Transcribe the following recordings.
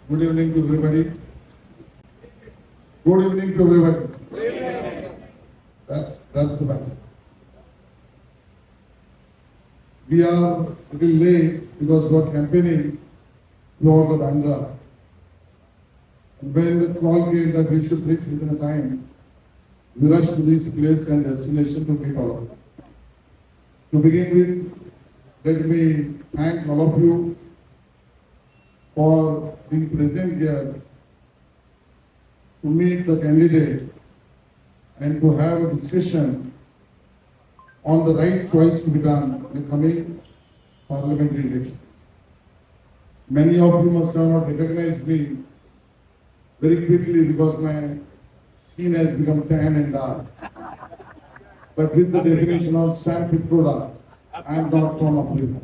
Good evening to everybody. Good evening to everybody. That's the matter. We are a little late because we are campaigning throughout the Bandra. And when the call came that we should reach within a time, we rushed to this place and destination to meet all of you. To begin with, let me thank all of you for being present here to meet the candidate and to have a discussion on the right choice to be done in the coming parliamentary elections. Many of you must have not recognized me very quickly because my skin has become tan and dark. But with the definition of Sam Pitroda, I am not from Africa.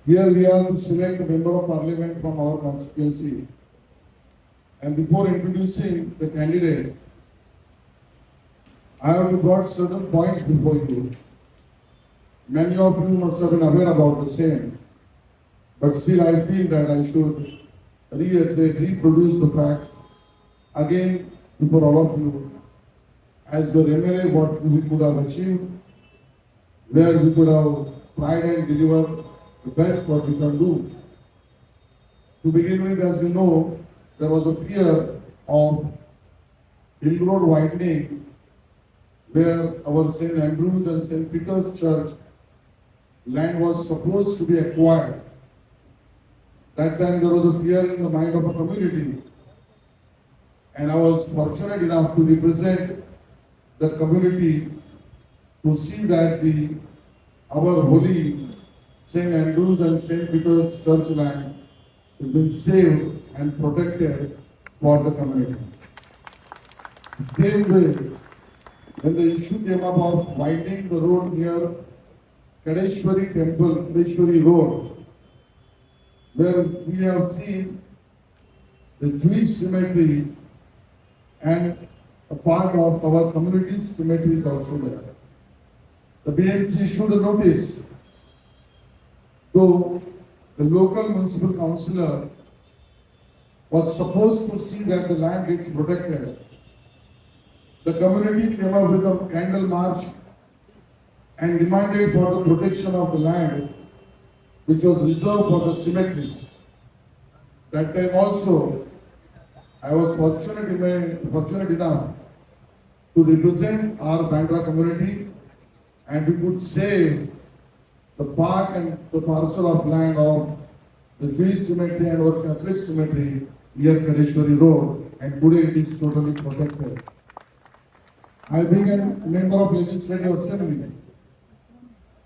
Here we are to select a member of parliament from our constituency. And before introducing the candidate, I have brought certain points before you. Many of you must have been aware about the same. But still I feel that I should reproduce the fact again before all of you. As the MLA, what we could have achieved, where we could have tried and delivered the best what we can do. To begin with, as you know, there was a fear of Hill Road widening, where our St. Andrews and St. Peter's Church land was supposed to be acquired. That time there was a fear in the mind of a community, and I was fortunate enough to represent the community to see that our holy St. Andrews and St. Peter's Church land has been saved and protected for the community. The same way, when the issue came up of widening the road near Kadeshwari Temple, Kadeshwari Road, where we have seen the Jewish cemetery and a part of our community's cemetery is also there. The BNC should notice, though the local municipal councillor was supposed to see that the land gets protected, the community came up with a candle march and demanded for the protection of the land which was reserved for the cemetery. That time also, I was fortunate enough to represent our Bandra community, and we could save the part and the parcel of land of the Jewish cemetery and our Catholic cemetery near Kadeshwari Road, and today it is totally protected. I became a member of Legislative Assembly.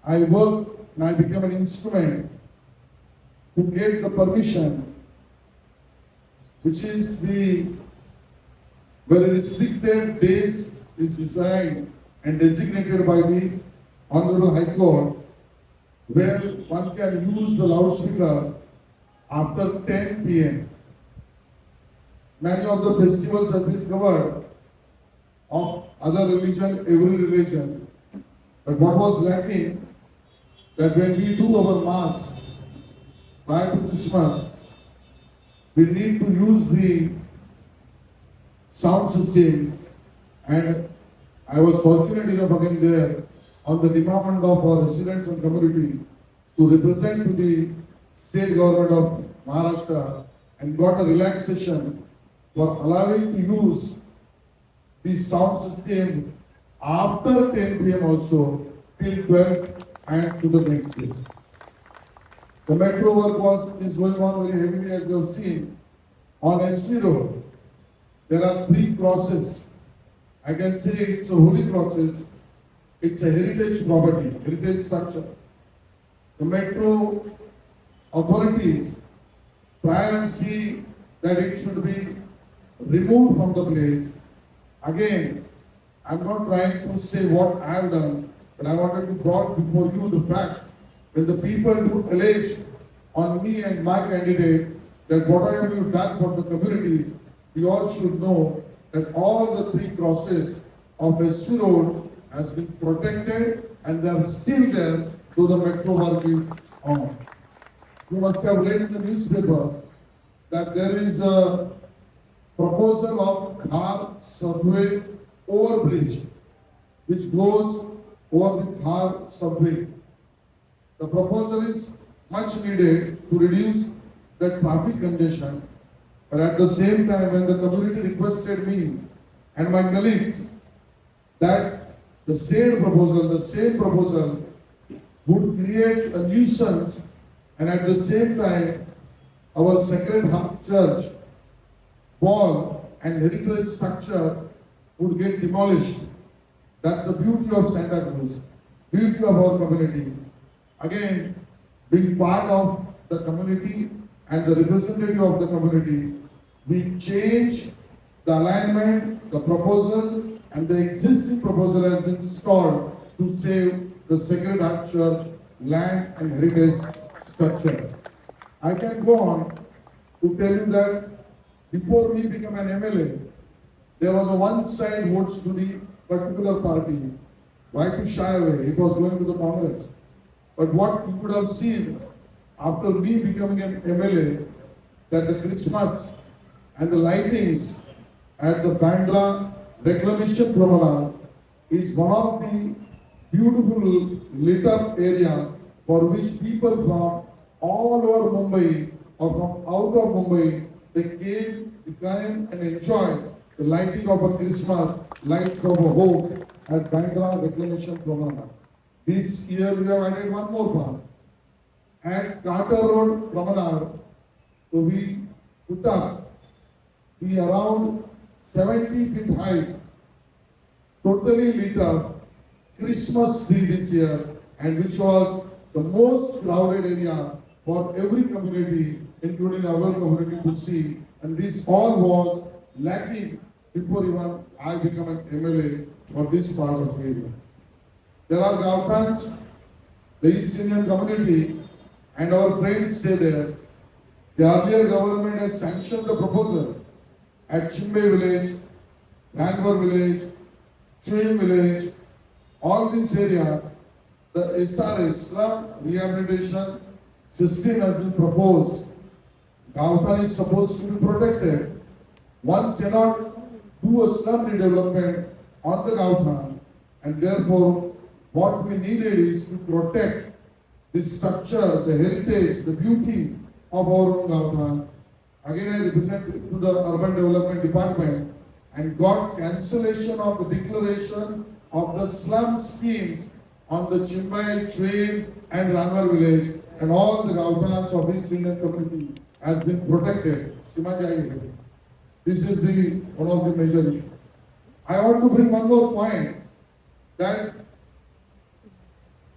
I worked and I became an instrument to get the permission, which is the very restricted days is designed and designated by the Honorable High Court, where one can use the loudspeaker after 10 p.m. Many of the festivals have been covered of other religion, every religion. But what was lacking, that when we do our mass prior to Christmas, we need to use the sound system, and I was fortunate enough again there on the demand of our residents and community to represent to the state government of Maharashtra and got a relaxation for allowing to use the sound system after 10 p.m. also till 12 and to the next day. The metro work is going on very heavily, as you have seen. On SC Road, there are 3 crosses. I can say it's a holy crosses. It's a heritage property, heritage structure. The metro authorities try and see that it should be removed from the place. Again, I'm not trying to say what I have done, but I wanted to bring before you the facts. When the people who allege on me and my candidate that whatever you've done for the communities, we all should know that all the 3 crosses of SC Road has been protected and they are still there though the metro work is on. You must have read in the newspaper that there is a proposal of car subway overbridge which goes over the car subway. The proposal is much needed to reduce the traffic congestion, but at the same time, when the community requested me and my colleagues that the same proposal would create a nuisance, and at the same time, our Sacred Heart Church wall and heritage structure would get demolished. That's the beauty of Santa Cruz, beauty of our community. Again, being part of the community and the representative of the community, we change the alignment, the proposal, and the existing proposal has been stalled to save the Sacred Heart Church land and heritage structure. I can go on to tell you that before me become an MLA, there was a one-side votes to the particular party. Why to shy away? It was going to the Congress. But what you could have seen after me becoming an MLA, that the Christmas and the lightings at the Bandra reclamation promenade is one of the beautiful lit up area for which people from all over Mumbai or from out of Mumbai, they came and enjoy the lighting of a Christmas light of a hope at Bandra reclamation promenade. This year we have added one more part. At Carter Road promenade, so we put up the around 70 feet high, totally lit up Christmas tree this year, and which was the most crowded area for every community, including our community, to see. And this all was lacking before even I become an MLA for this part of the area. There are Gautans, the East Indian community, and our friends stay there. The earlier government has sanctioned the proposal at Chimbe village, Ranvar village, Chuim village, all this area. The SRS, slum rehabilitation system, has been proposed. Gautan is supposed to be protected. One cannot do a slum redevelopment on the Gautan, and therefore what we needed is to protect the structure, the heritage, the beauty of our own Gautan. Again, I represented to the Urban Development Department and got cancellation of the declaration of the slum schemes on the Chimbai, Chuim and Ranvar village, and all the Gautans of East Indian community has been protected. This is one of the major issues. I want to bring one more point, that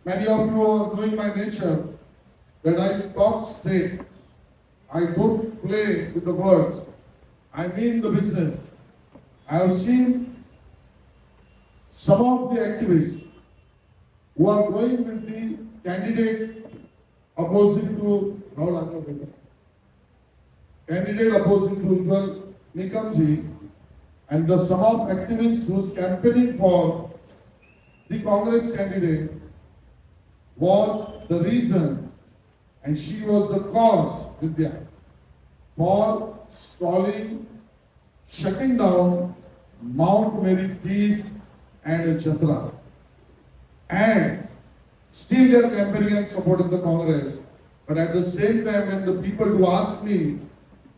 many of you are knowing my nature, that I talk straight. I don't play with the words. I mean the business. I have seen some of the activists who are going with the candidate opposing to Ujjwal Nikam ji, and the some of activists who is campaigning for the Congress candidate was the reason, and she was the cause, Vidya, for stalling, shutting down Mount Mary Feast and Jatra. And still they are campaigning and supporting the Congress. But at the same time, when the people who ask me,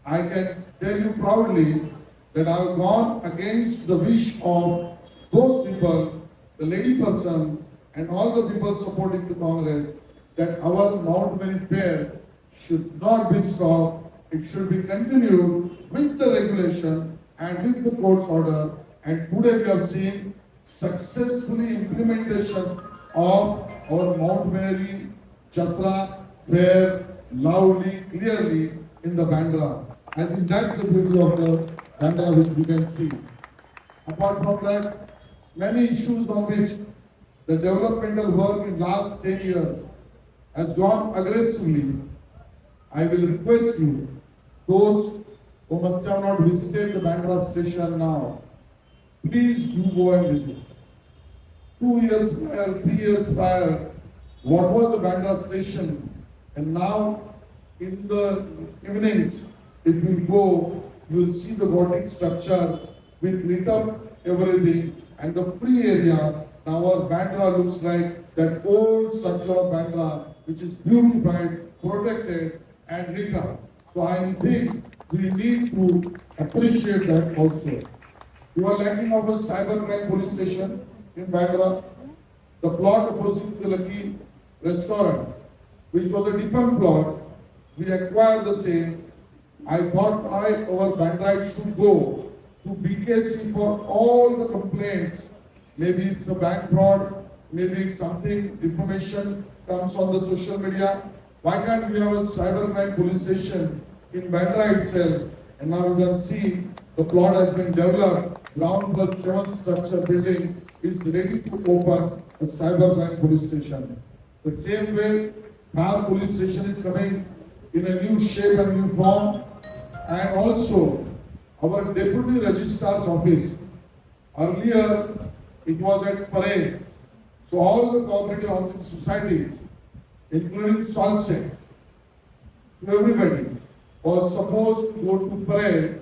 I can tell you proudly that I have gone against the wish of those people, the lady person, and all the people supporting the Congress, that our Mount Mary Fair should not be stopped. It should be continued with the regulation and with the court's order. And today we have seen successfully implementation of our Mount Mary Jatra Fair loudly, clearly in the Bandra. I think that's the beauty of the Bandra which we can see. Apart from that, many issues on which the developmental work in last 10 years has gone aggressively. I will request you, those who must have not visited the Bandra station now, please do go and visit. 2 years prior, 3 years prior, what was the Bandra station? And now In the evenings, if you go, you will see the gothic structure with lit up everything and the free area. Now our Bandra looks like that old structure of Bandra, which is beautified, protected and lit up. So I think we need to appreciate that also. You are lacking of a cybercrime police station in Bandra. The plot opposite the Lucky restaurant, which was a different plot, we acquired the same. I thought our Bandra should go to BKC for all the complaints. Maybe it's a bank fraud, maybe it's something, information comes on the social media. Why can't we have a cybercrime police station in Bandra itself? And now you can see the plot has been developed. Ground plus 7 structure building is ready to open a cybercrime police station. The same way, our police station is coming in a new shape and new form. And also, our deputy registrar's office. Earlier, it was at Parade. So all the cooperative housing societies, including Salset, to everybody, was supposed to go to Parade.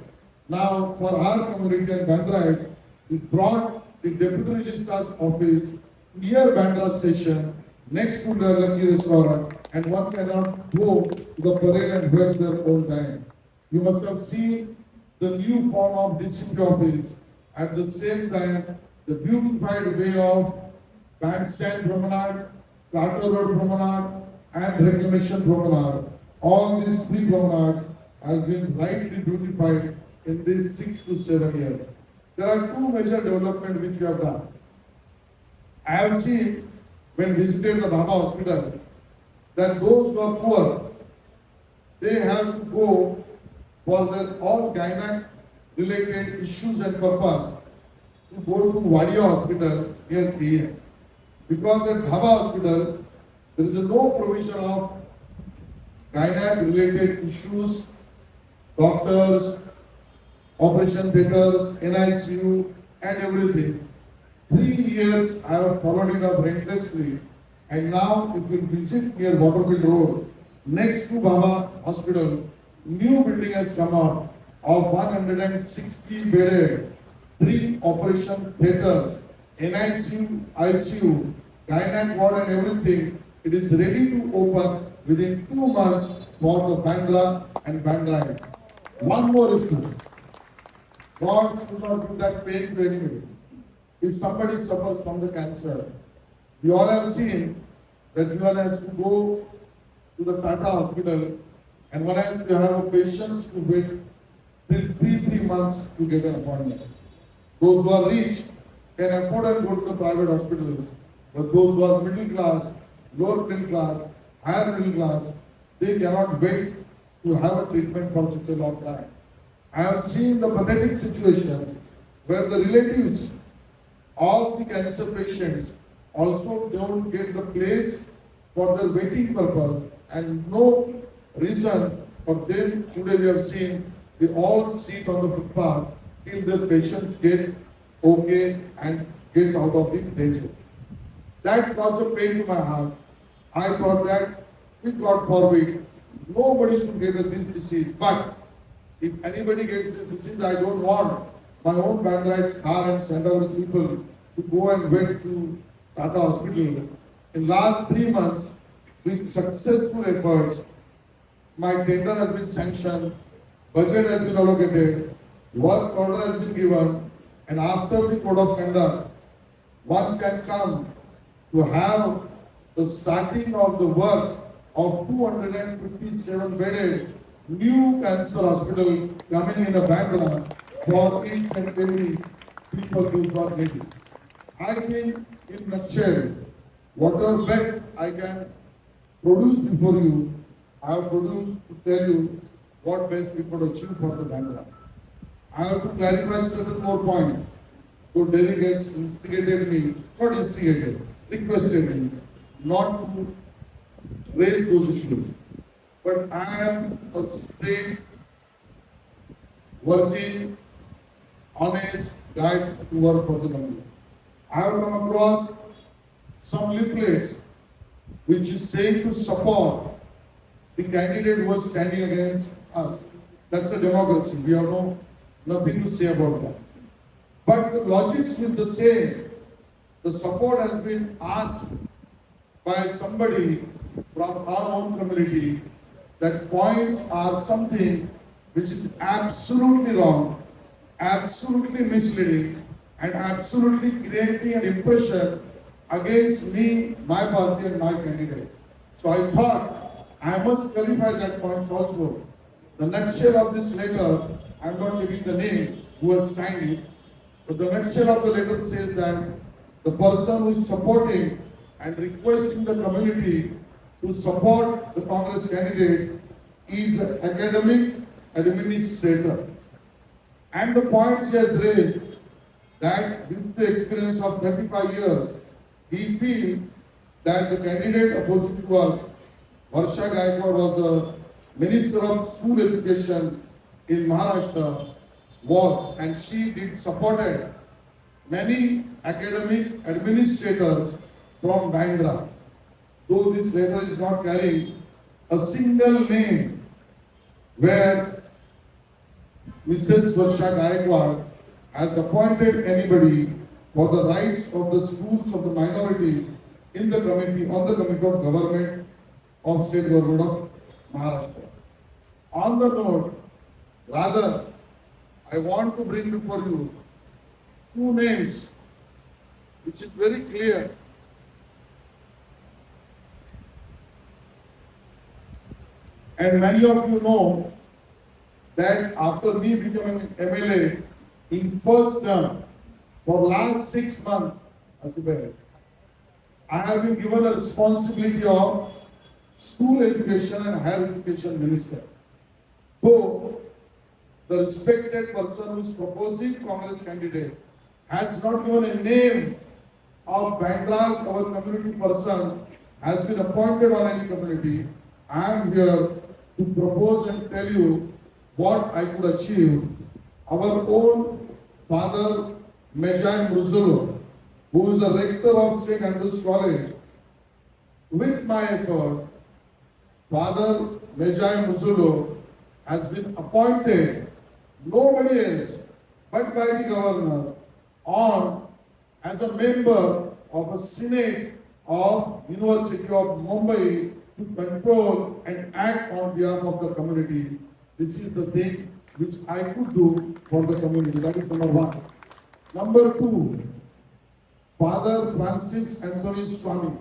Now, for our community and Bandra, we brought the deputy registrar's office near Bandra station, next to the Lucky restaurant, and one cannot go to the Parade and waste their own time. You must have seen the new form of district office. At the same time, the beautified way of Bandstand Promenade, Carter Road Promenade, and Reclamation Promenade. All these 3 promenades has been rightly beautified in these 6 to 7 years. There are 2 major developments which we have done. I have seen when visited the Baba Hospital that those who are poor, they have to go for their all gynec related issues and purpose to go to Wadia Hospital near KM. Because at Baba Hospital, there is no provision of gynec related issues, doctors, operation theatres, NICU and everything. 3 years I have followed it up relentlessly, and now if you visit near Waterfield Road, next to Baba Hospital, new building has come up of 160 bedded, 3 operation theatres, NICU, ICU, gynec ward and everything. It is ready to open within 2 months for the Bandra and Bandra. One more issue. God should not give that pain to anybody. If somebody suffers from the cancer, we all have seen that one has to go to the Tata hospital and one has to have a patience to wait till 3 months to get an appointment. Those who are rich can afford and go to the private hospitals, but those who are middle class, lower middle class, higher middle class, they cannot wait to have a treatment for such a long time. I have seen the pathetic situation where the relatives of the cancer patients also don't get the place for their waiting purpose, and no reason for them. Today we have seen they all sit on the footpath till the patients get okay and gets out of the danger. That was a pain to my heart. I thought that with God forbid, nobody should get this disease. But if anybody gets this disease, I don't want my own Bandra car and send over people to go and wait to Tata Hospital. In last 3 months, with successful efforts, my tender has been sanctioned, budget has been allocated, work order has been given, and after the code of conduct, one can come to have the starting of the work of 257 bedded new cancer hospital coming in a Bandra for each and every people who got needed. I think in nutshell, whatever best I can produce before you, I have produced to tell you what best we could achieve for the Bandra. I have to clarify certain more points. So delegates instigated me, not instigated, requested me not to raise those issues. But I am a straight, working, honest guy to work for the country. I have come across some leaflets which is saying to support the candidate who was standing against us. That's a democracy. We have nothing to say about that. But the logics with the same. The support has been asked by somebody from our own community that points are something which is absolutely wrong, absolutely misleading, and absolutely creating an impression against me, my party, and my candidate. So I thought I must clarify that point also. The nutshell of this letter, I'm not giving the name who has signed it, but the nutshell of the letter says that the person who is supporting and requesting the community to support the Congress candidate is an academic administrator. And the point she has raised that with the experience of 35 years, he feels that the candidate opposite to us, Varsha Gaikwad, was a Minister of School Education in Maharashtra, and she did supported many academic administrators from Bandra. Though this letter is not carrying a single name where Mrs. Varsha Gaikwad has appointed anybody for the rights of the schools of the minorities in the committee, on the committee of government of state government of Maharashtra. On the note, rather, I want to bring before you two names, which is very clear. And many of you know that after me becoming MLA in first term, for last 6 months, I have been given a responsibility of school education and higher education minister. So, the respected person who is proposing Congress candidate has not given a name of Bandra's, our community person, has been appointed on any community. I am here to propose and tell you what I could achieve. Our own father, Mejai Murzulu, who is the rector of St. Andrews College, with my effort, Father Mejai Murzulu has been appointed, nobody else but by the governor, on as a member of a Senate of University of Mumbai to control and act on behalf of the community. This is the thing which I could do for the community. That is number one. Number two, Father Francis Anthony Swami,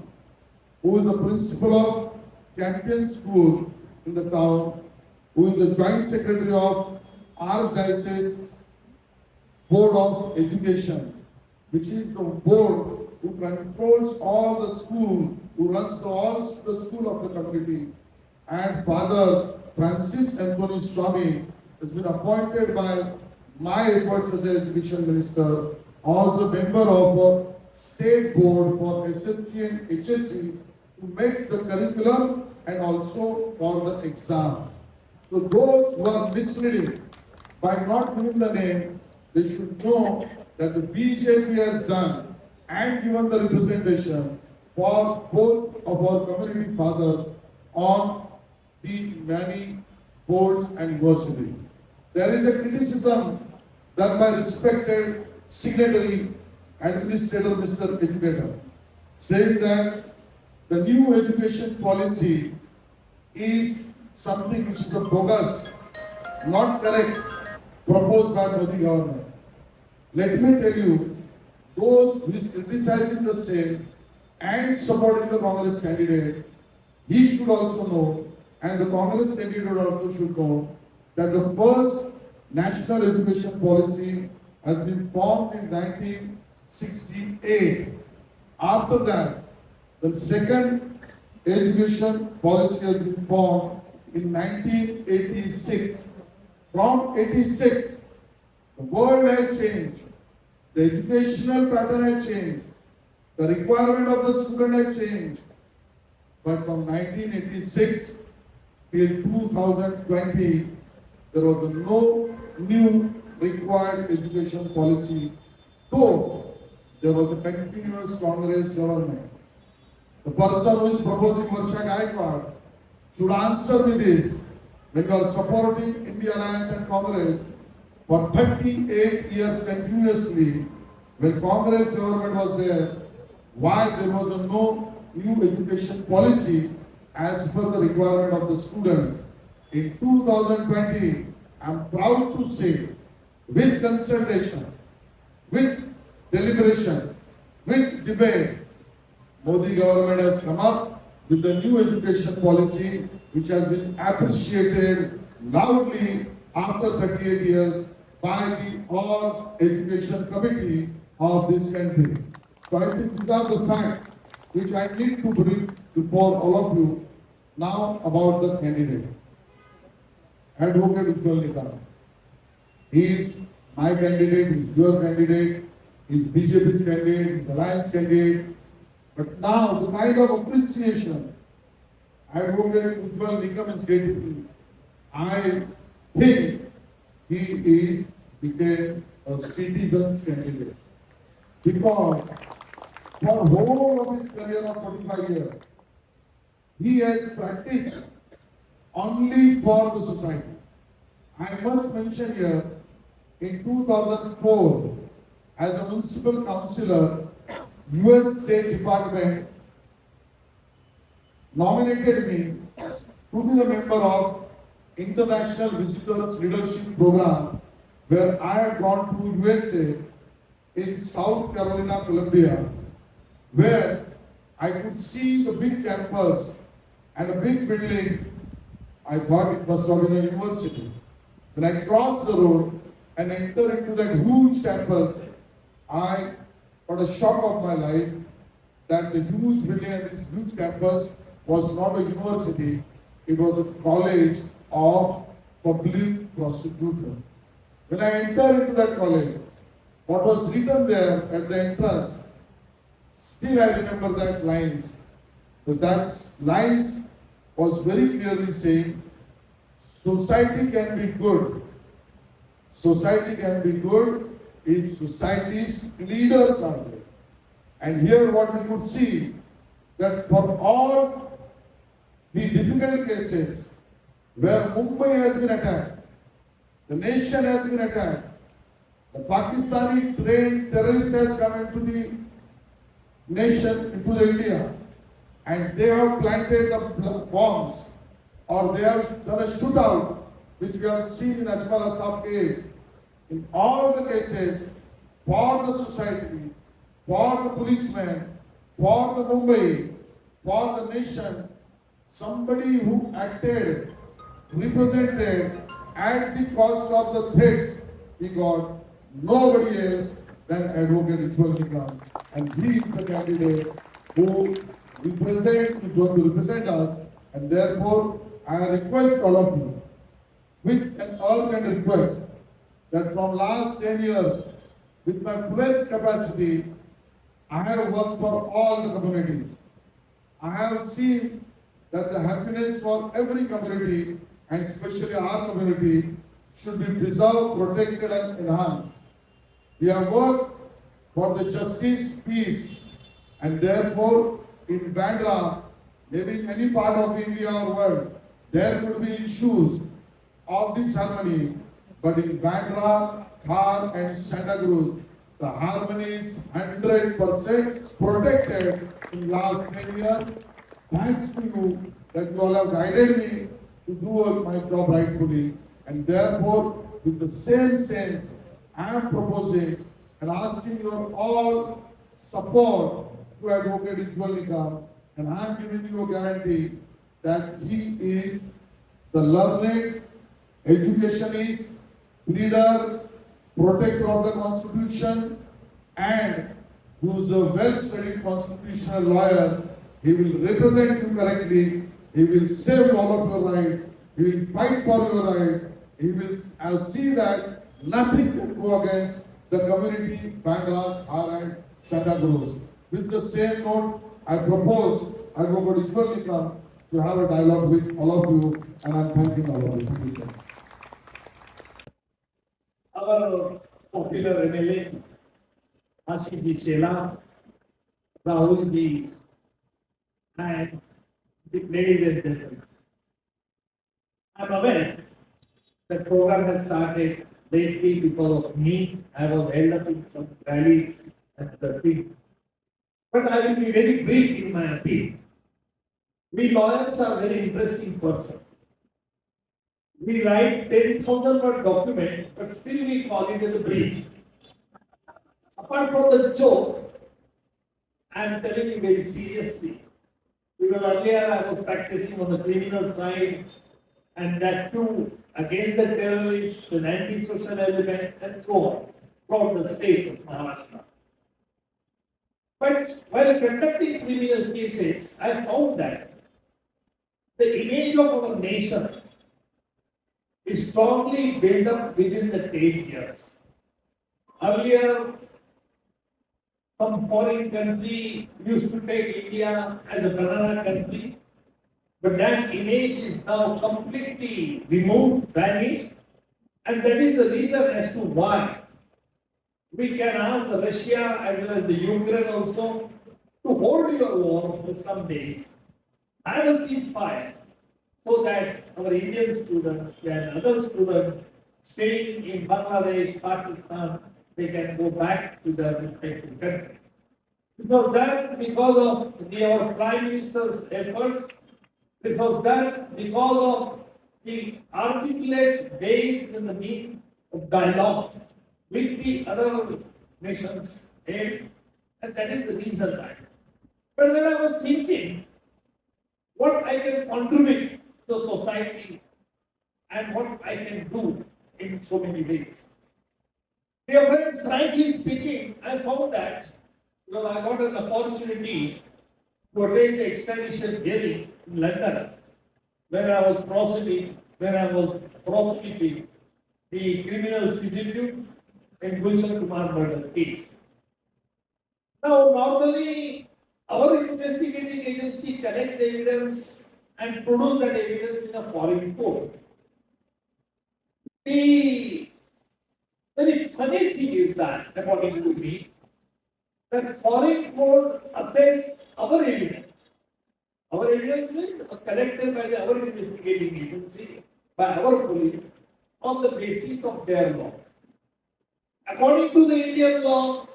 who is the principal of Campion School in the town, who is the joint secretary of Archdiocese Board of Education, which is the board who controls all the school, who runs all the school of the community. And Father Francis Anthony Swami has been appointed by my efforts as the education minister, also member of a state board for SSC and HSC to make the curriculum and also for the exam. So those who are misleading by not giving the name, they should know that the BJP has done and given the representation for both of our community fathers on the many boards and universities. There is a criticism done by respected signatory administrator, Mr. Educator, saying that the new education policy is something which is a bogus, not correct, proposed by Modi government. Let me tell you, those who is criticizing the same and supporting the Congress candidate, he should also know, and the Congress candidate also should know, that the first national education policy has been formed in 1968. After that, the second education policy has been formed in 1986. From 86, the world has changed, the educational pattern has changed, the requirement of the student has changed. But from 1986 till 2020, there was no new required education policy, though there was a continuous Congress government. The person who is proposing Varsha Gaikwad should answer me this. When you are supporting India Alliance and Congress for 38 years continuously, when Congress government was there, why there was no new education policy as per the requirement of the students? In 2020, I am proud to say, with consultation, with deliberation, with debate, Modi government has come up with the new education policy which has been appreciated loudly after 38 years by the All Education Committee of this country. So I think these are the facts which I need to bring before all of you. Now about the candidate. Advocate Ujjwal Nikam. He is my candidate, he is your candidate, he is BJP's candidate, he is Alliance candidate. But now the kind of appreciation Advocate Ujjwal Nikam is getting, I think he became a citizen's candidate. Because for whole of his career of 45 years, he has practiced only for the society. I must mention here, in 2004, as a municipal councillor, US State Department nominated me to be a member of International Visitors Leadership Program, where I had gone to USA in South Carolina, Columbia, where I could see the big campus and a big building. I thought it must have been a university. When I crossed the road and entered into that huge campus, I got a shock of my life that the huge building and this huge campus was not a university, it was a college of public prosecutor. When I entered into that college, what was written there at the entrance, still I remember that lines. So that lines was very clearly saying, society can be good. Society can be good if society's leaders are there. And here what we could see, that for all the difficult cases where Mumbai has been attacked, the nation has been attacked, the Pakistani trained terrorist has come into the nation, into the India, and they have planted the bombs, or they have done a shootout, which we have seen in Ajmal Asaf case. In all the cases, for the society, for the policemen, for the Mumbai, for the nation, somebody who acted, represented at the cost of the threats he got, nobody else than Advocate Ujjwal Nikam. And he is the candidate who is going to represent us, and therefore I request all of you, with an urgent request, that from last 10 years, with my fullest capacity, I have worked for all the communities. I have seen that the happiness for every community, and especially our community, should be preserved, protected and enhanced. We have worked for the justice, peace, and therefore in Bandra, maybe in any part of India or world, there could be issues of this harmony, but in Bandra, Thar and Santa Cruz, the harmony is 100% protected in last 10 years. Thanks to you that you all have guided me to do my job rightfully, and therefore with the same sense I am proposing and asking your all support to Advocate Ujjwal Nikam, and I am giving you a guarantee that he is the learned, educationist, leader, protector of the Constitution, and who is a well-studied constitutional lawyer. He will represent you correctly. He will save all of your rights. He will fight for your rights. He will see that nothing can go against the community, Bandra, Thar and Santa Cruz. With the same note, I propose Advocate Ujjwal Nikam to have a dialogue with all of you, and I am thanking all of you. Thank you, sir. Our popular MLA, Ashiji Shela, Rahul ji, and the ladies and gentlemen. I'm aware the program has started lately because of me. I was held up in some rallies and the thing. But I will be very brief in my appeal. We lawyers are very interesting person. We write 10,000 word document, but still we call it as a brief. Apart from the joke, I am telling you very seriously. Because earlier I was practicing on the criminal side, and that too against the terrorists, the anti-social elements, and so on, from the state of Maharashtra. But while conducting criminal cases, I found that the image of our nation is strongly built up within the 10 years. Earlier, some foreign country used to take India as a banana country, but that image is now completely removed, vanished, and that is the reason as to why we can ask the Russia as well as the Ukraine also to hold your war for some days, have a ceasefire, so that our Indian students and other students staying in Bangladesh, Pakistan, they can go back to their respective countries. This was done because of our Prime Minister's efforts. This was done because of the articulate ways and the means of dialogue with the other nations, and that is the reason why. But when I was thinking what I can contribute to society and what I can do in so many ways. Dear friends, frankly speaking, I found that because I got an opportunity to attend the extradition hearing in London when I was prosecuting the criminal fugitive in Gulshan Kumar murder case. Now, normally, our investigating agency collect the evidence and produce that evidence in a foreign court. The very funny thing is that, according to me, that foreign court assess our evidence. Our evidence means collected by our investigating agency, by our police, on the basis of their law. According to the Indian law,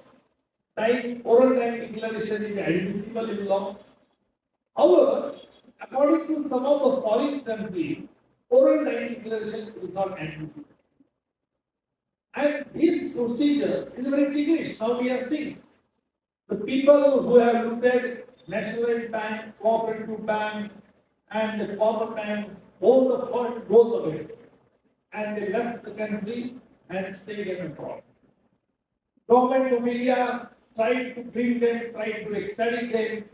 oral time declaration is admissible in law. However, according to some of the foreign countries, oral time declaration is not admissible. And this procedure is very ticklish. Now we are seeing the people who have looked at nationalized bank, cooperative bank, and the corporate bank, all the fund goes away. And they left the country and stayed in abroad. Government of India tried to bring them, tried to extradite them,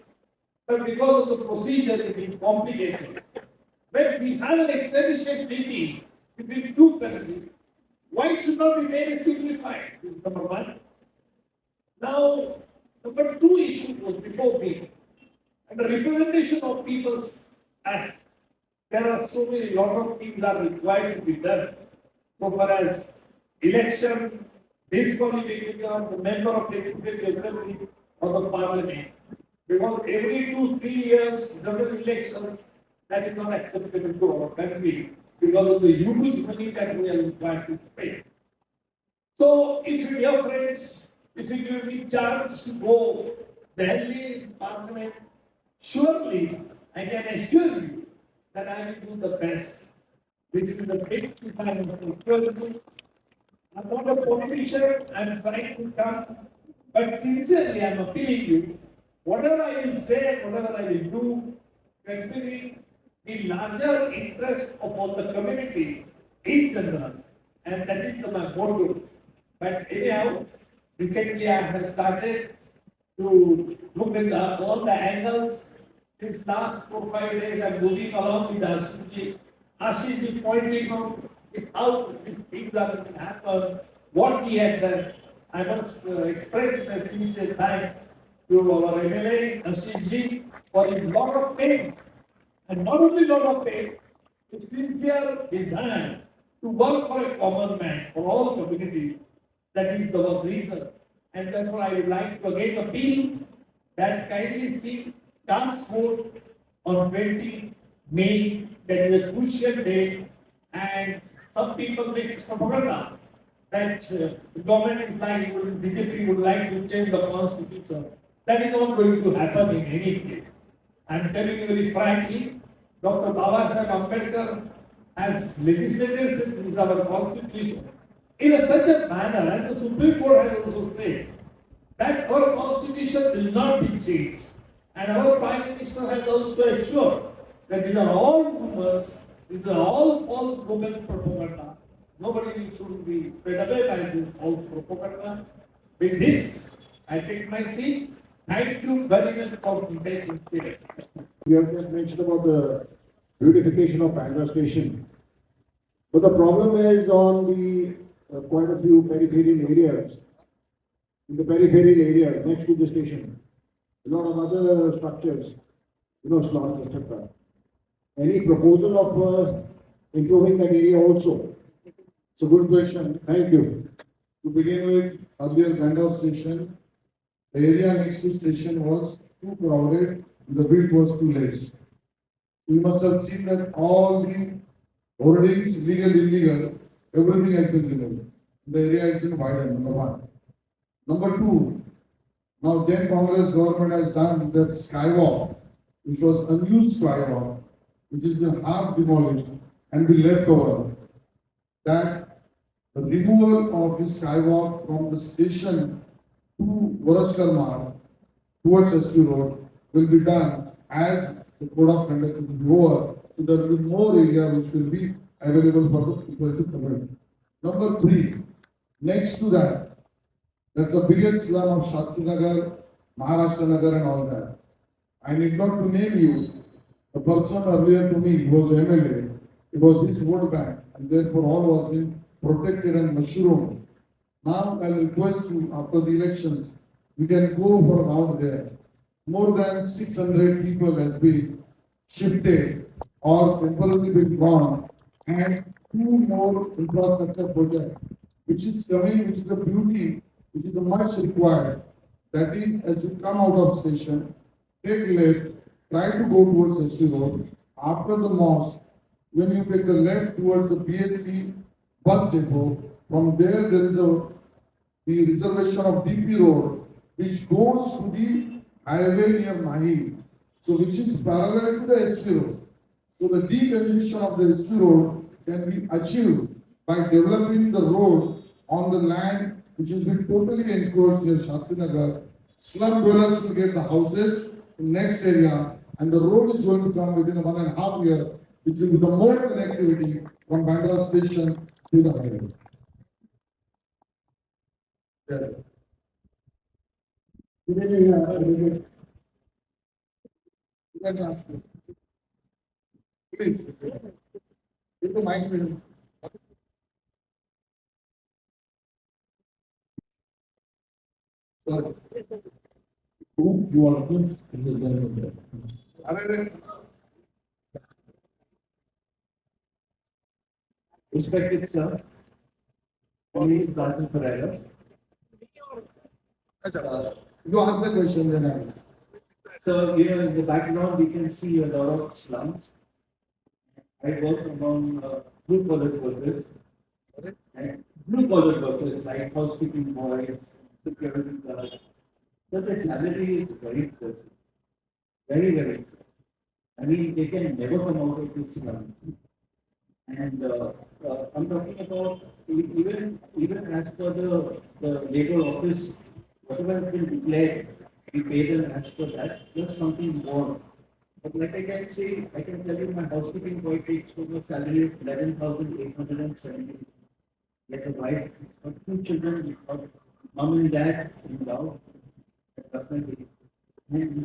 but because of the procedure it is complicated. When we have an extradition treaty between two countries, why it should not be very simplified? This is number one. Now, number two issue was before me. And the representation of people's act. There are so many lot of things are required to be done. So far as election, disqualification of the member of the Legislative Assembly or the Parliament. Because every 2-3 years, general elections, that is not acceptable to our country because of the huge money that we are required to pay. So, if you, dear friends, if you give me chance to go Delhi Parliament, surely I can assure you that I will do the best. This is the big time of security. I'm not a politician, I'm trying to come, but sincerely I'm appealing you, whatever I will say, whatever I will do, considering the larger interest of all the community in general, and that is my motto. But anyhow, recently I have started to look at all the angles. Since last 4-5 days, I'm moving along with Ashishji. Ashishji pointing out how these things are going to happen, what he had done. I must express my sincere thanks to our MLA, Ashishji, for his lot of pain. And not only lot of pain, his sincere desire to work for a common man, for all communities. That is the reason. And therefore, I would like to again appeal that kindly see task force on 20 May, that is a crucial day And some people make propaganda that the government is like, BJP would like to change the constitution. That is not going to happen in any case. I am telling you very frankly, Dr. Babasaheb Ambedkar has legislated since our constitution in such a manner, and the Supreme Court has also said that our constitution will not be changed. And our Prime Minister has also assured that these are all rumors, these are all false women's propaganda. Nobody should be spread away by this false propaganda. With this, I take my seat. Thank you very much for the patience here. You have just mentioned about the beautification of Bandra station. But the problem is on the quite a few peripheral areas. In the peripheral area next to the station, a lot of other structures, slums, etc. Any proposal of improving that area also? It's a good question. Thank you. To begin with, earlier Bandra station, the area next to station was too crowded, the width was too less. You must have seen that all the hoardings, legal, illegal, everything has been removed. The area has been widened, number one. Number two, now then Congress government has done that skywalk, which was unused skywalk, which has been half demolished and be left over. That the removal of the skywalk from the station to Varaskar Marg towards SV Road will be done as the code of conduct will be over, so there will be more area which will be available for the people to commute. Number three, next to that, that's the biggest slum of Shastri Nagar, Maharashtra Nagar and all that. I need not to name you, the person earlier to me was MLA, it was his vote bank, and therefore all was being protected and mushroomed. Now I will request you, after the elections, we can go for a round there. More than 600 people has been shifted or temporarily been gone, and two more infrastructure projects, which is coming, which is a beauty, which is a much required. That is, as you come out of station, take left, try to go towards SV Road. After the mosque, when you take a left towards the BST bus depot, from there is the reservation of DP Road, which goes to the highway near Mahi, so which is parallel to the SV Road. So the decongestion of the SV Road can be achieved by developing the road on the land which has been totally encroached near Shastri Nagar. Slum dwellers will get the houses in next area, and the road is going to come within 1.5 years, which will be the more connectivity from Bandra station to the highway. Yeah. You can ask me. Please. Take the mic, please. Sorry. Who you are to? This is the Arre, Respected sir, only Darshan Pereira. you ask the question, then I will. So, in the background, we can see a lot of slums. I work among blue collar workers. And blue collar workers like housekeeping boys, security guards. So the salary is very good. Very, very good. I mean, they can never come out of this slum. And I'm talking about even as per the labor office, whatever has been declared, we pay them as per that, plus something more. But like I can say, I can tell you my housekeeping boy takes home a salary of 11,870. Like a wife, got two children, got mom and dad in Lao, definitely. And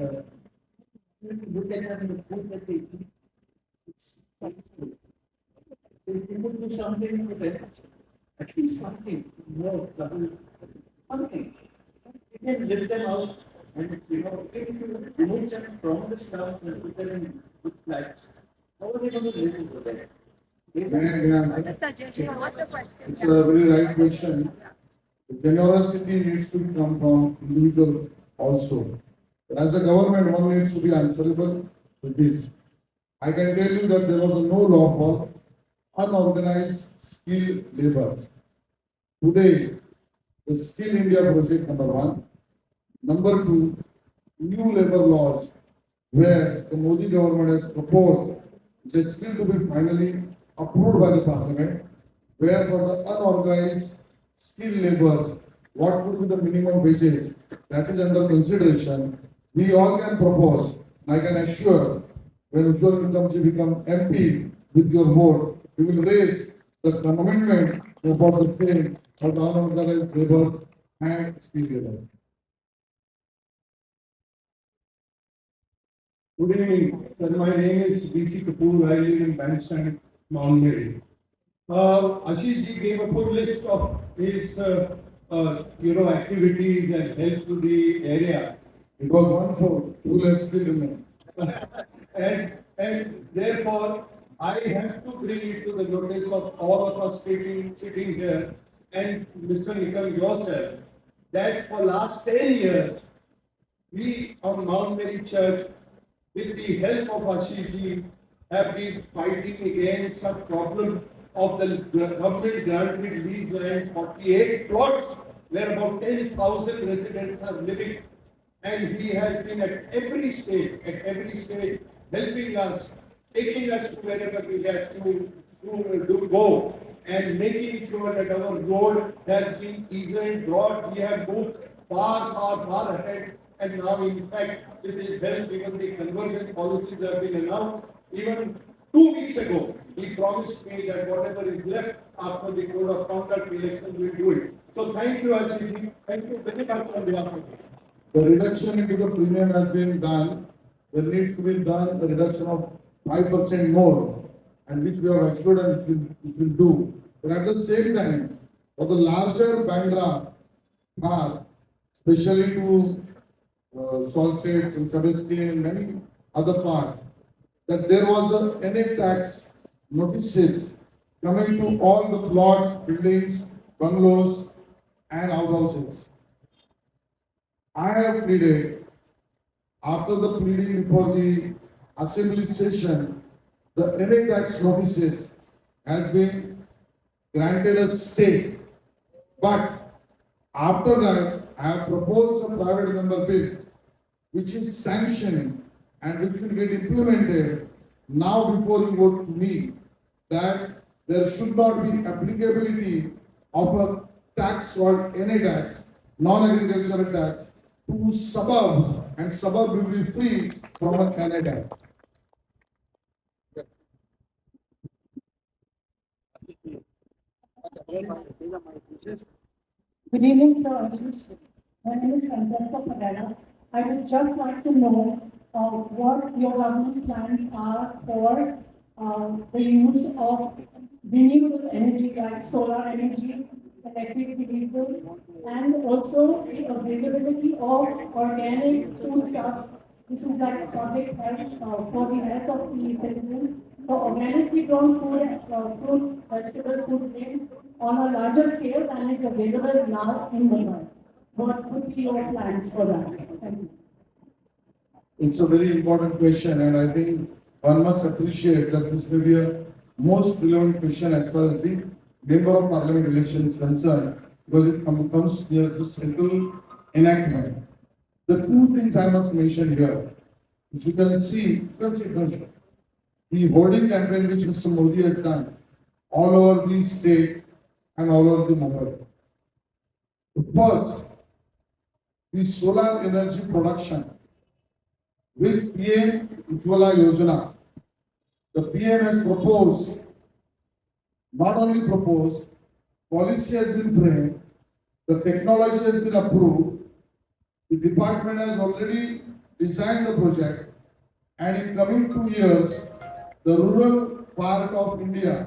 look at them, the food that they eat, it's wonderful. If you would do something for them, at least something more, something. You can lift them out and, if you remove them from the slums and put them in good flats, how are they going to live over there? May I answer? What's the suggestion? What's the question? It's a very right question. The generosity needs to come from individual also. As a government, one needs to be answerable to this. I can tell you that there was no law for unorganized skilled labor. Today, the Skill India project number one. Number two, new labor laws where the Modi government has proposed, which is still to be finally approved by the parliament, where for the unorganized skilled laborers, what would be the minimum wages that is under consideration. We all can propose. I can assure when Ujjwal Nikam ji become MP with your vote, we will raise the commitment about the same for the unorganized labor and skilled labor. Good evening, sir. My name is B.C. Kapoor. I live in Bandra, Mount Mary. Ashish ji gave a full list of his, activities and help to the area. It was wonderful. Who less still remain? And therefore, I have to bring it to the notice of all of us sitting here and Mr. Nikam yourself, that for last 10 years, we on Mount Mary Church, with the help of Ashish ji, have been fighting against some problem of the government granted lease land, 48 plots, where about 10,000 residents are living. And he has been at every stage, helping us, taking us to wherever we have to go, and making sure that our road has been easier and broad. We have moved far ahead, and now in fact, with his help, even the conversion policies have been announced. Even 2 weeks ago, he promised me that whatever is left after the code of conduct election, we will do it. So thank you, Ashish. Thank you very much on behalf of you. The reduction into the premium has been done. There needs to be done a reduction of 5% more, and which we have assured and which will do. But at the same time, for the larger Bandra part, especially to Salsates and Sebastian and many other parts, that there was a NA tax notices coming to all the plots, buildings, bungalows, and outhouses. I have pleaded, after the pleading before the assembly session, the NA tax notices has been granted a stay. But after that, I have proposed a private member bill, which is sanctioned and which will get implemented now before you vote to me, that there should not be applicability of a tax called NA tax, non-agricultural tax, to suburbs, and suburb will be free from a NA tax. Good evening, sir. My name is Francesca Padella. I would just like to know what your government plans are for the use of renewable energy like solar energy, electric vehicles, and also the availability of organic foodstuffs. This is like public health for the health of the citizens. So organically grown fruit, vegetable, food grains on a larger scale than is available now in Mumbai. What would be your plans for that? Thank you. It's a very important question, and I think one must appreciate that this may be a most relevant question as far as the Member of Parliament election is concerned, because it comes near the central enactment. The two things I must mention here, which you can see, the hoarding campaign which Mr. Modi has done all over the state and all over the Mumbai. First, the solar energy production with PM Ujjwal Yojana. The PM has proposed, not only proposed, policy has been framed, the technology has been approved, the department has already designed the project, and in coming 2 years, the rural part of India,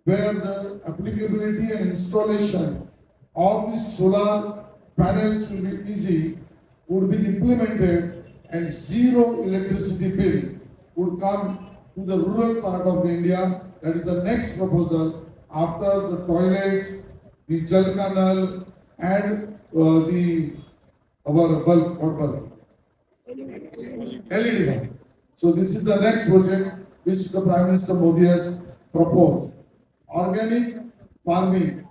where the applicability and installation of the solar panels will be easy, would be implemented, and zero electricity bill would come to the rural part of India. That is the next proposal after the toilets, the Jal Canal, and our bulb, LED. So this is the next project which the Prime Minister Modi has proposed. organic farming.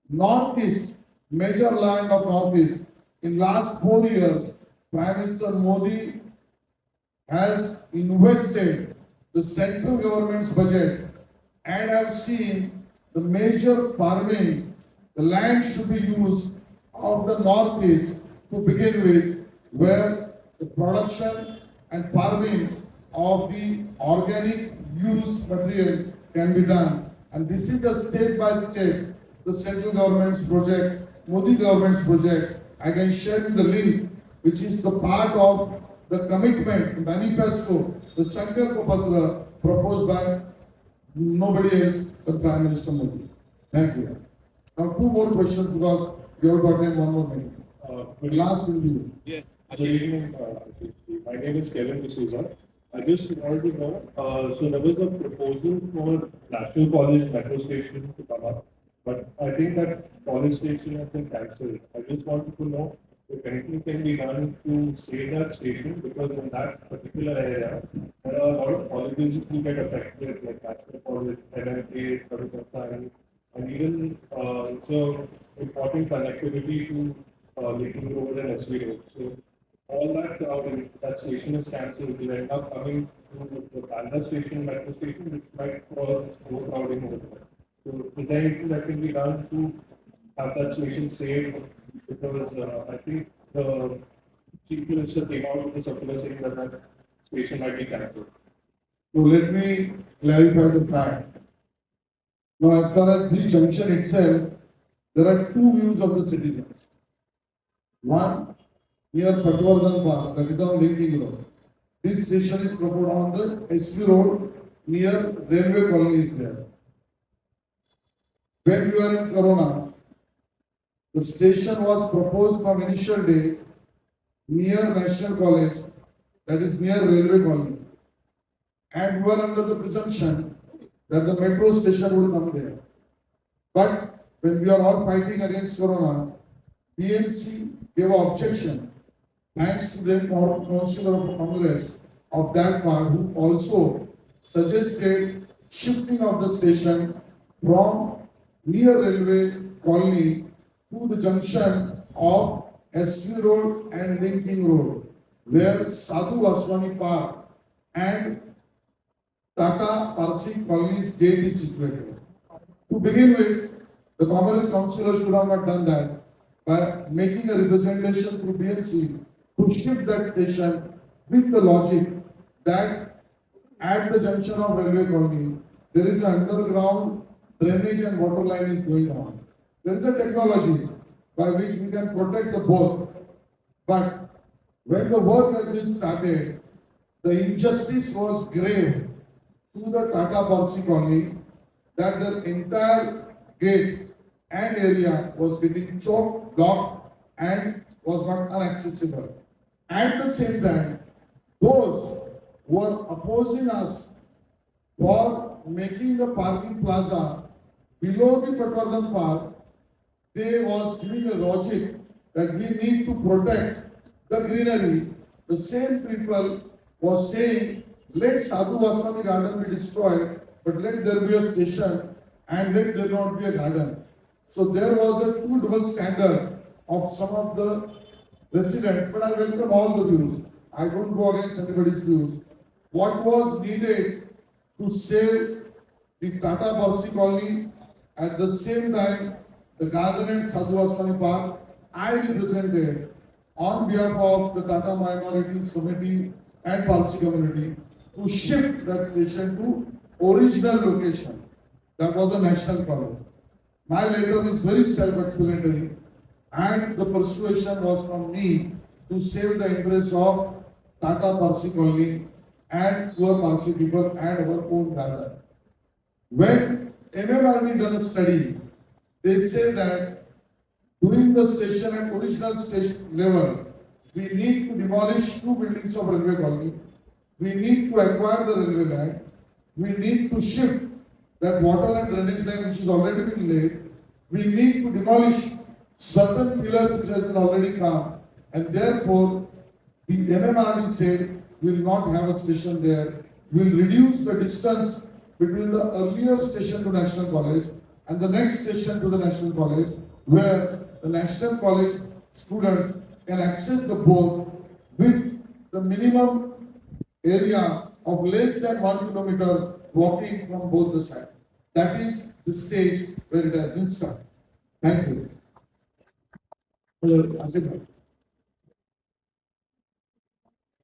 Northeast, major land of Northeast. In last 4 years, Prime Minister Modi has invested the central government's budget, and I've seen the major farming, the land should be used of the Northeast to begin with, where the production and farming of the organic use material can be done. And this is a step by step, the central government's project, Modi government's project. I can share you the link, which is the part of the commitment, manifesto, the Sankalpa Patra proposed by nobody else but Prime Minister Modi. Thank you. Now, two more questions because we have got time, one more minute. The last will be you. Good evening, my name is Kevin D'Souza. I just wanted to know, so there was a proposal for National College metro station to come up, but I think that college station has been cancelled. I just wanted to know if anything can be done to save that station, because in that particular area, there are a lot of colleges who get affected, like National College, NMK, Kadukasa, and even it's a important connectivity to Linking Road and SV Road. So all that when that station is cancelled, will end up coming to the Bandra station, metro station, which might cause overcrowding over there. So is there anything that can be done to have that station saved? Because I think the chief minister came out with a circular saying that that station might be cancelled. So let me clarify the fact. Now, as far as the junction itself, there are two views of the citizens. One, near Patwardhan Park, that is on Linking Road. This station is proposed on the SV Road near railway colony is there. When we were in Corona, the station was proposed from initial days near National College, that is near railway colony. And we were under the presumption that the metro station would come there. But when we are all fighting against Corona, BMC gave an objection, thanks to the Councillor of Congress of that part, who also suggested shifting of the station from near railway colony to the junction of SV Road and Linking Road, where Sadhu Vaswani Park and Tata Parsi colony's gate is situated. To begin with, the Commerce Councillor should have not done that by making a representation through BMC to shift that station with the logic that at the junction of railway colony, there is an underground drainage and water line is going on. There is a technologies by which we can protect the both. But when the work has been started, the injustice was grave to the Tata Parsi colony that the entire gate and area was getting choked, blocked, and was not inaccessible. At the same time, those who were opposing us for making the parking plaza below the Patwardhan Park, they was giving a logic that we need to protect the greenery. The same people was saying, let Sadhu Vaswani garden be destroyed, but let there be a station and let there not be a garden. So there was a two double standard of some of the residents, but I welcome all the views. I don't go against anybody's views. What was needed to save the Tata Parsi colony, at the same time the garden and Sadhu Vaswani Park, I represented on behalf of the Tata Minorities Committee and Parsi community to shift that station to original location. That was a national college. My letter is very self-explanatory, and the persuasion was from me to save the interests of Tata Parsi colony and poor Parsi people and our own garden. When MMRD done a study, they say that doing the station at original station level, we need to demolish two buildings of railway colony, we need to acquire the railway land, we need to shift that water and drainage line which is already been laid, we need to demolish certain pillars which has been already come, and therefore the MMRD said we will not have a station there, we will reduce the distance between the earlier station to National College and the next station to the National College, where the National College students can access the both with the minimum area of less than 1 kilometer walking from both the sides. That is the stage where it has been started. Thank you. Hello, Asif.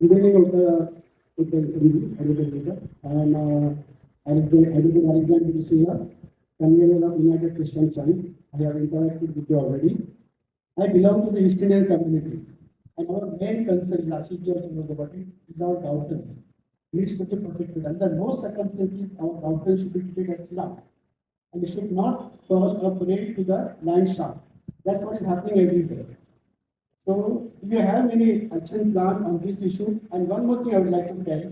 Good evening, Adv Ujjwal. I am Adv Alexander D'Souza, convener of United Christian Church. I have interacted with you already. I belong to the East Indian community, and our main concern, Asif ji also knows about it, is our doubters. Needs to be protected. Under no circumstances, our doubters should be treated as slum, and it should not fall a prey to the land sharks. That's what is happening every day. So, do you have any action plan on this issue? And one more thing I would like to tell.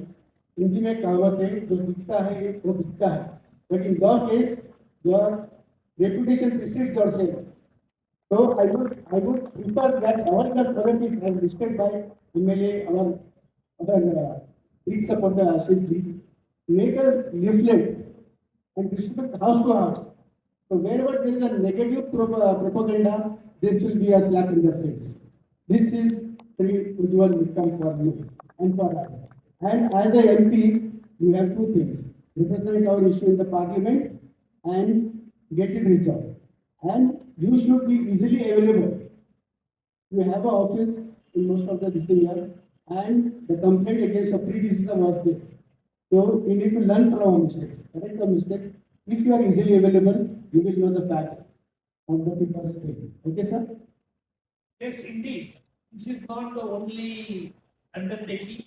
Hindi में कहावत है जो दिखता है वो दिखता है. But in your case, your reputation precedes yourself. So I would prefer that our product is as listed by MLA, our other big supporter Ashit ji, make a leaflet and distribute house to house. So wherever there is a negative propaganda, this will be a slap in the face. This is Adv Ujjwal Nikam for you and for us. And as a MP, you have two things: represent our issue in the parliament and get it resolved. And you should be easily available. You have an office in most of the year, and the complaint against a predecessor was this. So we need to learn from our mistakes, correct the mistake. If you are easily available, you will know the facts of the people's faith. Okay, sir? Yes, indeed. This is not the only undertaking,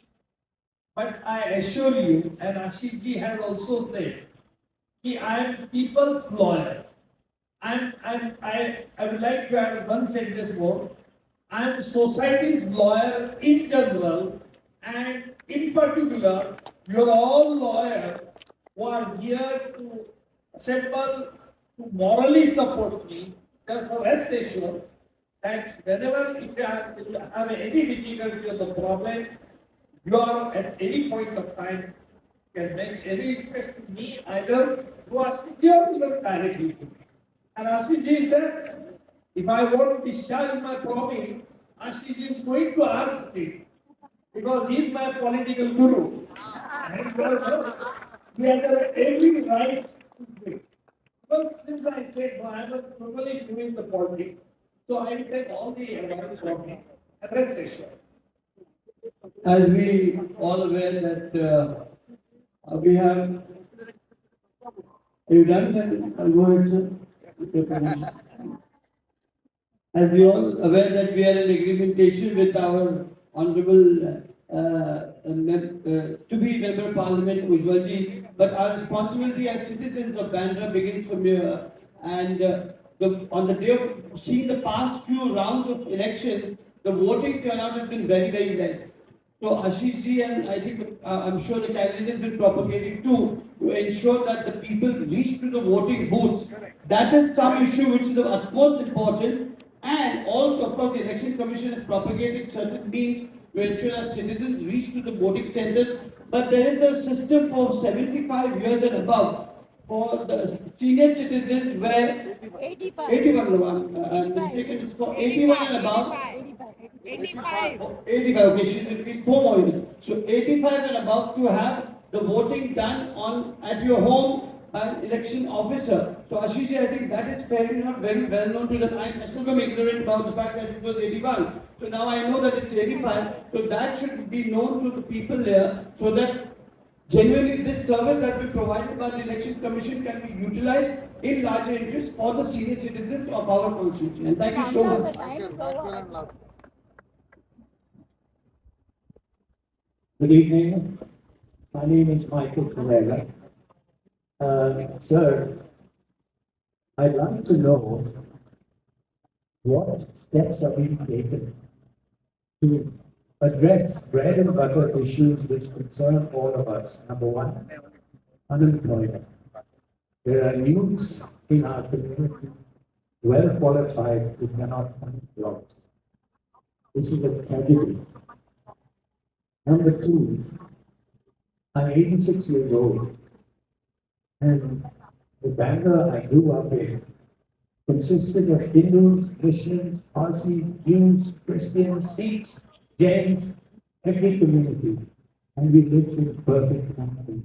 but I assure you, and Ashit ji has also said, I am people's lawyer. I would like to add one sentence more. I am society's lawyer in general, and in particular, you are all lawyers who are here to assemble to morally support me. Therefore, rest assured that whenever if you have any difficulty or the problem, you are at any point of time can make any request to me either through Ashit ji or even directly to me. And Ashit ji is there. If I want to discharge my promise, Ashit ji is going to ask me because he is my political guru. And he has every right to say. But since I said no, I am totally doing the politics, so I will take all the advice from him. And rest assured. As we all aware that we have, are you done then? I'll go ahead, sir. As we all aware that we are in agreementation with our honorable to be member of parliament Ujjwal ji, but our responsibility as citizens of Bandra begins from here. And on the day of seeing the past few rounds of elections, the voting turnout has been very, very less. So Ashish ji, and I think I'm sure the candidate has been propagating too, to ensure that the people reach to the voting booths. That is some issue which is of utmost important. And also, of course, the election commission has propagated certain means to ensure that citizens reach to the voting centers. But there is a system for 75 years and above for the senior citizens where 81, I'm mistaken, it's for 81 and above. 85. 85, okay, she's increased 4 more years. So 85 and above to have the voting done at your home election officer. So Ashish ji, I think that is fairly not very well known to the I still am ignorant about the fact that it was 81. So now I know that it's 85. So that should be known to the people there so that genuinely this service that we provided by the election commission can be utilized in larger interest for the senior citizens of our constituency. And thank you so much. Good evening. My name is Michael Ferreira. Sir, I'd like to know what steps are being taken to address bread and butter issues which concern all of us. Number one, unemployment. There are youths in our community, well qualified, who cannot find jobs. This is a tragedy. Number two, I'm 86 years old. And the Bandra I grew up in consisted of Hindus, Muslims, Parsis, Jews, Christians, Sikhs, Jains, every community. And we lived in perfect harmony.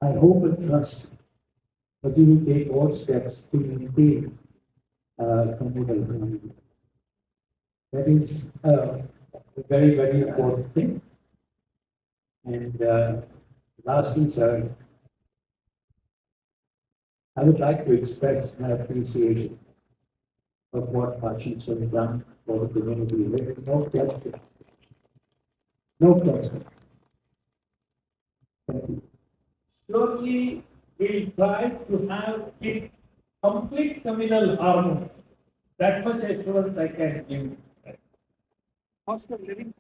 I hope and trust that you will take all steps to maintain communal harmony. That is a very, very important thing. And lastly, sir, I would like to express my appreciation of what Hashis have done for the community. There is no question. No question. Thank you. Surely we'll try to have it complete communal harmony. That much assurance I can give. Cost of living.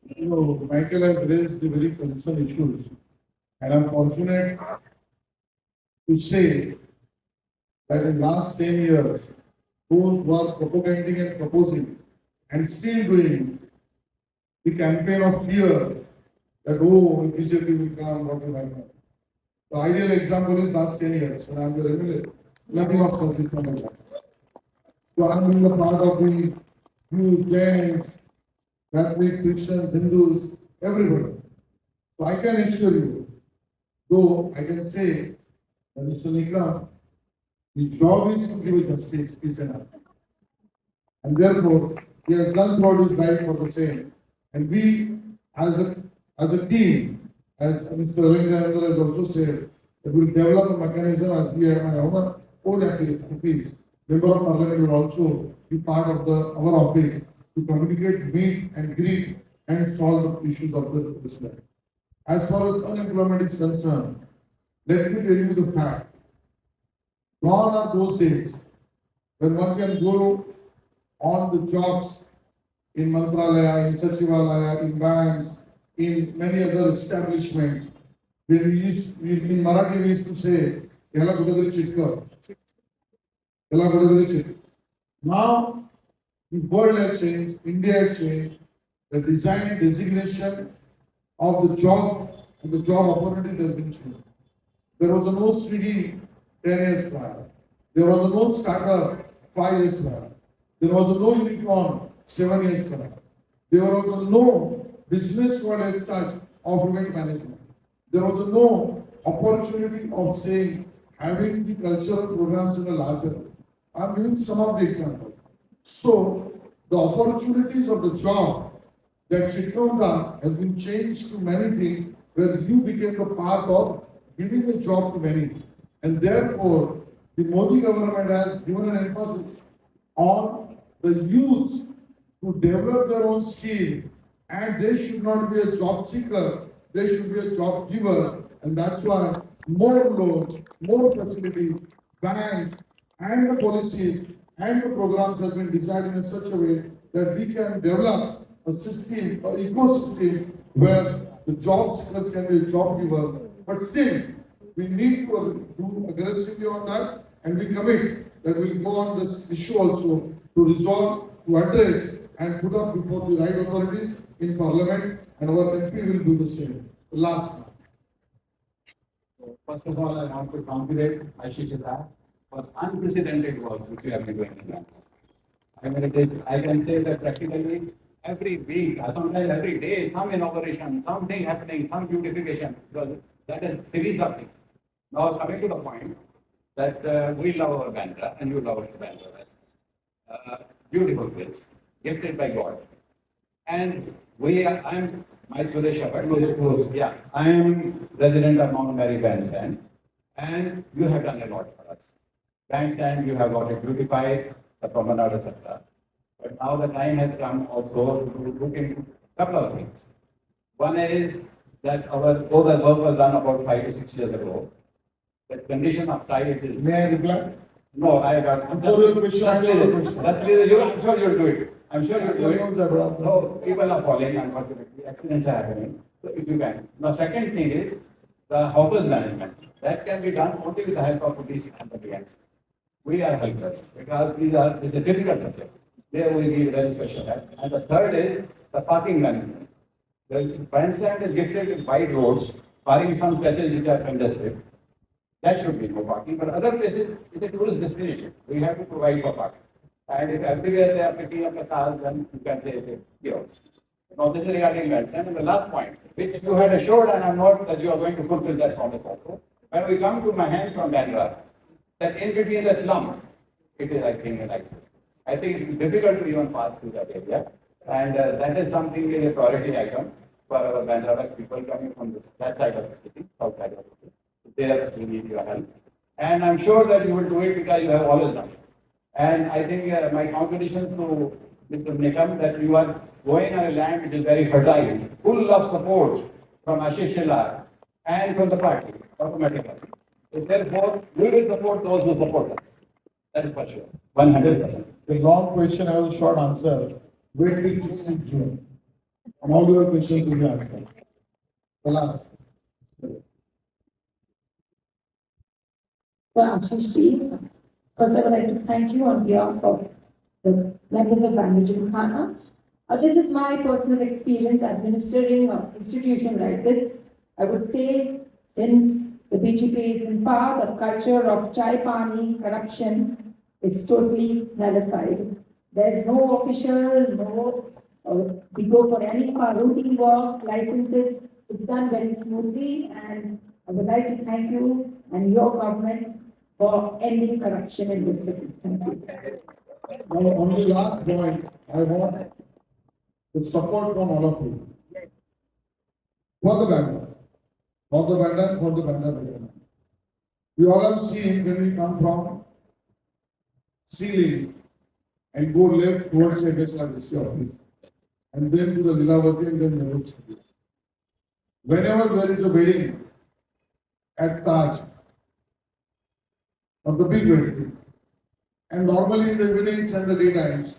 You know, Michael has raised the very concerned issues, and I'm fortunate to say that in last 10 years, those who are propagating and proposing and still doing the campaign of fear that, oh, BJP will come, what will happen. The ideal example is last 10 years, when I'm the MLA, nothing of such is coming back. So I'm being a part of the Jews, Jains, Catholics, Christians, Hindus, everybody. So I can assure you, though I can say that Mr. Nikam, his job is to give justice, peace and harmony. And therefore, he has done throughout his life for the same. And we, as a team, as Mr. Ravindra has also said, that we will develop a mechanism as we have our own office. Member of Parliament will also be part of our office to communicate, meet and greet and solve the issues of this land. As far as unemployment is concerned, let me tell you the fact. Gone are those days when one can go on the jobs in Mantralaya, in Sachivalaya, in banks, in many other establishments. In Marathi we used to say, "Yala kudadari chitka." Yala kudadari chitka. Now, the world has changed, India has changed, the design, designation of the job and the job opportunities has been changed. There was no Swiggy 10 years prior. There was no startup 5 years prior. There was no unicorn 7 years prior. There was no business model as such of event management. There was no opportunity of saying having the cultural programs in a larger way. I'm giving some of the examples. So the opportunities of the job that Chitkaunda has been changed to many things where you became a part of giving the job to many. And therefore, the Modi government has given an emphasis on the youth to develop their own skill, and they should not be a job seeker, they should be a job giver. And that's why more loans, more facilities, banks, and the policies and the programs have been designed in such a way that we can develop a system, an ecosystem where the job seekers can be a job giver. But still, we need to do aggressively on that, and we commit that we'll go on this issue also to resolve, to address, and put up before the right authorities in Parliament, and our MP will do the same. Last one. First of all, I want to congratulate Ashish for unprecedented work which you have been doing in Bandra. I mean, I can say that practically every week, or sometimes every day, some inauguration, something happening, some beautification, because that is series of things. Now coming to the point that we love our Bandra and you love our Bandra West. Beautiful place, gifted by God. And I'm my Suresh Abad, yeah, I am resident of Mount Mary Bandstand, and you have done a lot for us. Bandstand, you have got it beautified, the promenade, etc. But now the time has come also to look into a couple of things. One is that all the work was done about 5 to 6 years ago. The condition of tide is. May I reply? No, I got. I'm sure you'll do it. I'm sure you'll do it. No, people are falling, unfortunately, accidents are happening. So if you can. Now, second thing is the harbors management. That can be done only with the help of police and the BMC. We are helpless because this is a difficult subject. There we need very special help. And the third is the parking management. The Bandstand is gifted with wide roads, barring some stretches which are congested. That should be no parking, but other places, it's a tourist destination. We have to provide for parking. And if everywhere they are picking up the cars, then you can say it's a chaos. Now, this is regarding that. And the last point, which you had assured, and I'm not that you are going to fulfill that promise also. When we come to Mahan from Bandra, that in between the slum, it is, I think, like, I think it's difficult to even pass through that area. And that is something is a priority item for our Bandra people coming from that side of the city, south side of the city. There we need your help. And I'm sure that you will do it because you have always done it. And I think my congratulations to Mr. Nikam that you are going on a land which is very fertile, full of support from Ashish Shillar and from the party, automatically. So therefore, we will support those who support us. That is for sure, 100%. A long question, I have a short answer. Wait till 16th June. And all your questions will be answered. The last. So Ashish Ji, first I would like to thank you on behalf of the members of Bandra Gymkhana. This is my personal experience administering an institution like this. I would say since the BJP is in power, the culture of chai pani, corruption is totally nullified. There's no official, we go for any routine work, licenses, it's done very smoothly, and I would like to thank you and your government for ending corruption in this city. Thank you. Now, on the last point, I want the support from all of you. For the Bandra. For the Bandra, for the Bandra. We all have seen when we come from Sealing and go left towards the SRTC office, and then to the Lilavati and then Nehru Studio. Whenever there is a wedding at Taj, or the big wedding, and normally in the evenings and the daytimes,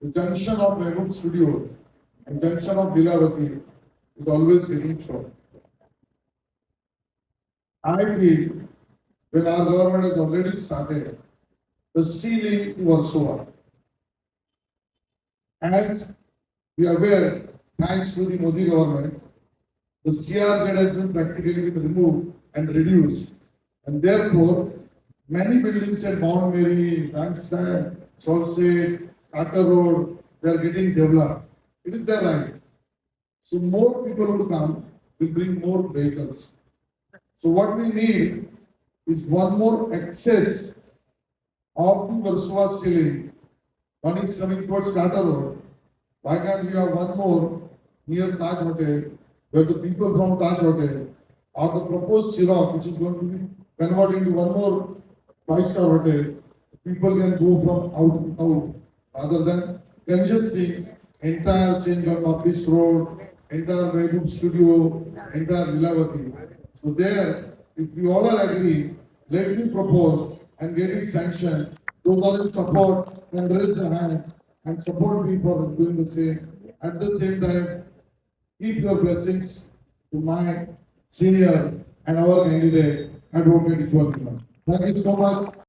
the junction of Nehru Studio and junction of Lilavati is always getting short. I feel when our government has already started the Sealing to Warsaw, as we are aware, thanks to the Modi government, the CRZ has been practically removed and reduced, and therefore many buildings at Mount Mary, Bandstand, Salsette, Carter Road, they are getting developed. It is their right. So more people will come, will bring more vehicles. So what we need is one more access of the Warsaw Sealing. One is coming towards Carter Road. Why can't we have one more near Taj Hotel, where the people from Taj Hotel or the proposed Sirok, which is going to be converted into one more 5-star hotel, people can go from out to out rather than congesting entire St. John Baptist Road, entire Redwood Studio, entire Lilavati. So there, if we all agree, let me propose and get it sanctioned. Those are in support and raise your hand and support me for doing the same. At the same time, keep your blessings to my senior and our candidate, Adv Ujjwal Nikam. Thank you so much.